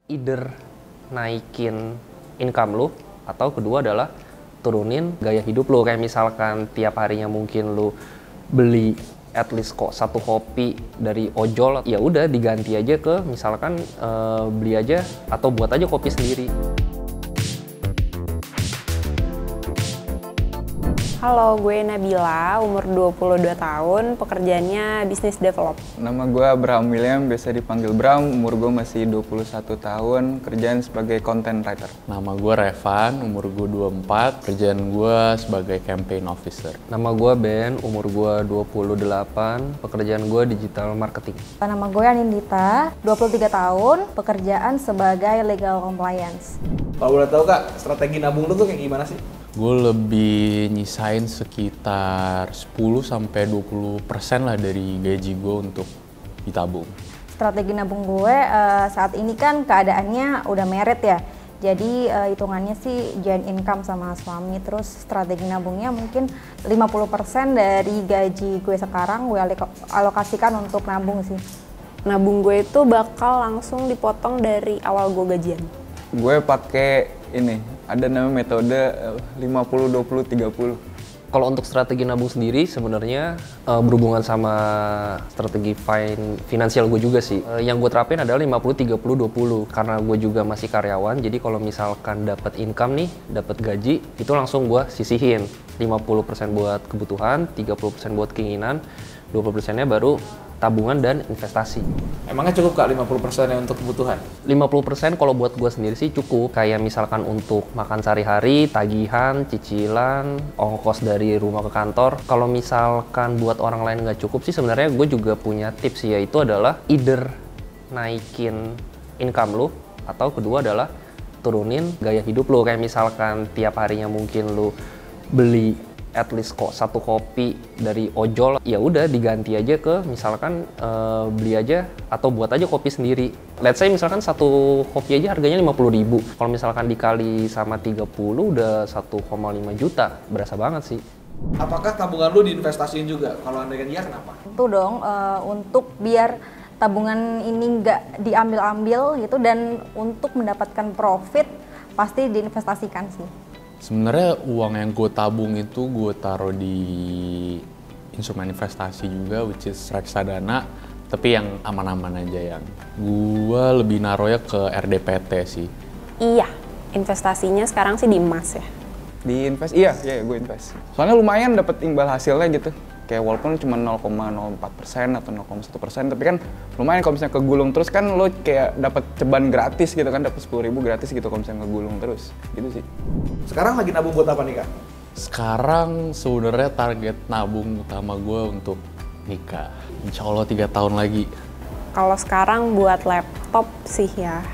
either naikin income lu atau kedua adalah turunin gaya hidup lu. Kayak misalkan tiap harinya mungkin lu beli at least kok satu kopi dari ojol, ya udah diganti aja ke misalkan beli aja atau buat aja kopi sendiri. Halo, gue Nabila, umur 22 tahun, pekerjaannya bisnis develop. Nama gue Abraham William, biasa dipanggil Bram, umur gue masih 21 tahun, kerjaan sebagai content writer. Nama gue Revan, umur gue 24, kerjaan gue sebagai campaign officer. Nama gue Ben, umur gue 28, pekerjaan gue digital marketing. Nama gue Anindita, 23 tahun, pekerjaan sebagai legal compliance. Kalau boleh tahu Kak, strategi nabung lu tuh kayak gimana sih? Gue lebih nyisain sekitar 10-20% lah dari gaji gue untuk ditabung. Strategi nabung gue saat ini kan keadaannya udah married ya. Jadi hitungannya sih joint income sama suami. Terus strategi nabungnya mungkin 50% dari gaji gue sekarang gue alokasikan untuk nabung sih. Nabung gue itu bakal langsung dipotong dari awal gue gajian. Gue pakai ini, ada namanya metode 50-20-30. Kalau untuk strategi nabung sendiri sebenarnya berhubungan sama strategi finansial gue juga sih. Yang gue terapin adalah 50-30-20 karena gue juga masih karyawan. Jadi kalau misalkan dapat income nih, dapat gaji, itu langsung gue sisihin. 50% buat kebutuhan, 30% buat keinginan, 20%-nya baru tabungan dan investasi. Emangnya cukup Kak 50% untuk kebutuhan? 50% kalau buat gue sendiri sih cukup. Kayak misalkan untuk makan sehari-hari, tagihan, cicilan, ongkos dari rumah ke kantor. Kalau misalkan buat orang lain nggak cukup sih sebenarnya gue juga punya tips, yaitu adalah either naikin income lu atau kedua adalah turunin gaya hidup lu. Kayak misalkan tiap harinya mungkin lu beli at least kok satu kopi dari ojol, ya udah diganti aja ke misalkan beli aja atau buat aja kopi sendiri. Let's say misalkan satu kopi aja harganya 50.000. Kalau misalkan dikali sama 30 udah 1,5 juta. Berasa banget sih. Apakah tabungan lu diinvestasiin juga? Kalau anda iya, kenapa? Itu dong untuk biar tabungan ini nggak diambil-ambil gitu, dan untuk mendapatkan profit pasti diinvestasikan sih. Sebenarnya uang yang gue tabung itu gue taruh di instrumen investasi juga, which is reksadana, tapi yang aman-aman aja. Yang gue lebih naruhnya ke RDPT sih. Iya, investasinya sekarang sih di emas ya. Di invest, iya gue invest. Soalnya lumayan dapat imbal hasilnya gitu. Kayak walaupun cuma 0,04% atau 0,1%, tapi kan lumayan kalau misalnya kegulung terus kan lo kayak dapat ceban gratis gitu kan, dapat 10.000 gratis gitu kalau misalnya kegulung terus, gitu sih. Sekarang lagi nabung buat apa nih Kak? Sekarang sebenarnya target nabung utama gue untuk nikah. Insya Allah 3 tahun lagi. Kalau sekarang buat laptop sih ya.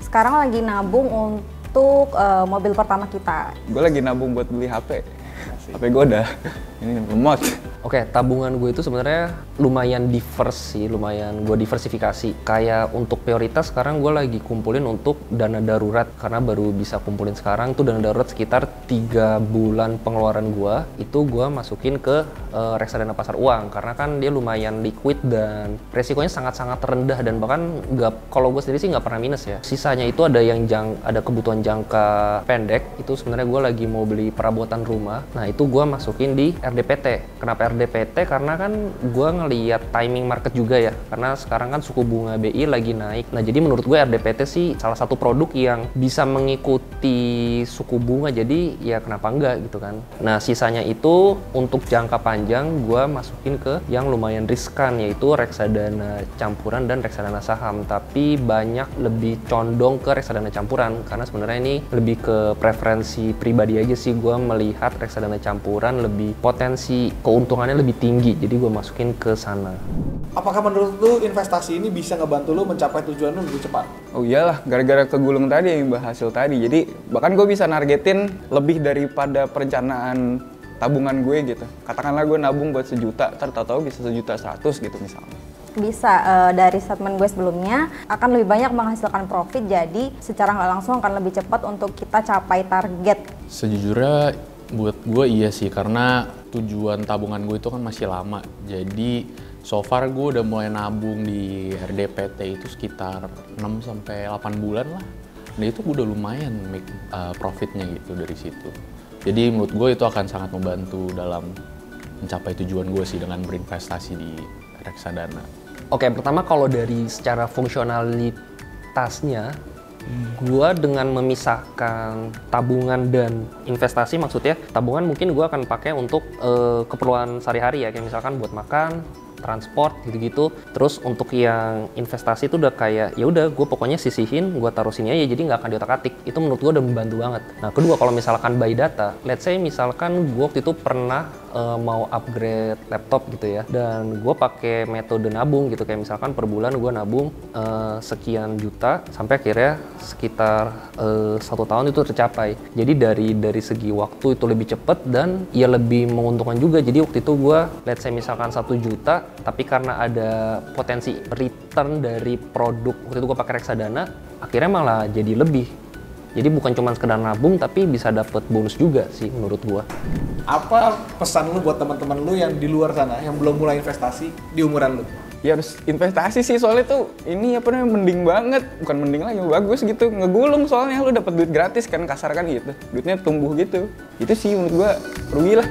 Sekarang lagi nabung untuk mobil pertama kita. Gue lagi nabung buat beli HP. HP gue udah ini lemot. Oke, tabungan gue itu sebenarnya lumayan diverse sih, lumayan gue diversifikasi. Kayak untuk prioritas sekarang gue lagi kumpulin untuk dana darurat, karena baru bisa kumpulin sekarang tuh dana darurat sekitar 3 bulan pengeluaran gue. Itu gue masukin ke reksadana pasar uang, karena kan dia lumayan liquid dan resikonya sangat-sangat rendah, dan bahkan kalau gue sendiri sih nggak pernah minus ya. Sisanya itu ada yang ada kebutuhan jangka pendek, itu sebenarnya gue lagi mau beli perabotan rumah. Nah itu gue masukin di RDPT. Kenapa RDPT? Karena kan gue ngeliat timing market juga ya, karena sekarang kan suku bunga BI lagi naik. Nah jadi menurut gue RDPT sih salah satu produk yang bisa mengikuti suku bunga, jadi ya kenapa enggak gitu kan. Nah sisanya itu untuk jangka panjang gue masukin ke yang lumayan riskan, yaitu reksadana campuran dan reksadana saham. Tapi banyak lebih condong ke reksadana campuran, karena sebenarnya ini lebih ke preferensi pribadi aja sih. Gue melihat reksadana campuran lebih potensi keuntungannya lebih tinggi, jadi gue masukin ke sana. Apakah menurut lu investasi ini bisa ngebantu lu mencapai tujuan lu lebih cepat? Oh iyalah, gara-gara kegulung tadi yang imbal hasil tadi. Jadi bahkan gue bisa nargetin lebih daripada perencanaan tabungan gue gitu. Katakanlah gue nabung buat 1 juta, tahu-tahu bisa 1.100.000 gitu misalnya. Bisa dari statement gue sebelumnya akan lebih banyak menghasilkan profit, jadi secara nggak langsung akan lebih cepat untuk kita capai target. Sejujurnya buat gue iya sih, karena tujuan tabungan gue itu kan masih lama. Jadi So far gue udah mulai nabung di RDPT itu sekitar 6-8 bulan lah. Dan itu udah lumayan make profitnya gitu dari situ. Jadi menurut gue itu akan sangat membantu dalam mencapai tujuan gue sih dengan berinvestasi di reksadana. Oke, pertama kalau dari secara fungsionalitasnya, gua dengan memisahkan tabungan dan investasi, maksudnya tabungan mungkin gua akan pakai untuk keperluan sehari-hari ya, kayak misalkan buat makan, transport gitu-gitu. Terus untuk yang investasi itu udah kayak ya udah gue pokoknya sisihin, gue taruh sini aja, jadi nggak akan diotak-atik. Itu menurut gue udah membantu banget. Nah kedua, kalau misalkan by data, let's say misalkan gue waktu itu pernah mau upgrade laptop gitu ya, dan gue pakai metode nabung gitu, kayak misalkan per bulan gue nabung sekian juta sampai akhirnya sekitar 1 tahun itu tercapai. Jadi dari segi waktu itu lebih cepat dan ya lebih menguntungkan juga. Jadi waktu itu gue let's say misalkan 1 juta, tapi karena ada potensi return dari produk waktu itu gue pakai reksadana, akhirnya malah jadi lebih. Jadi bukan cuma sekedar nabung, tapi bisa dapet bonus juga sih menurut gua. Apa pesan lu buat teman-teman lu yang di luar sana yang belum mulai investasi di umuran lu? Ya harus investasi sih, soalnya tuh ini apa namanya, mending banget, bukan mending lagi, bagus gitu, ngegulung soalnya lu dapet duit gratis kan, kasar kan gitu, duitnya tumbuh gitu. Itu sih menurut gua rugi lah.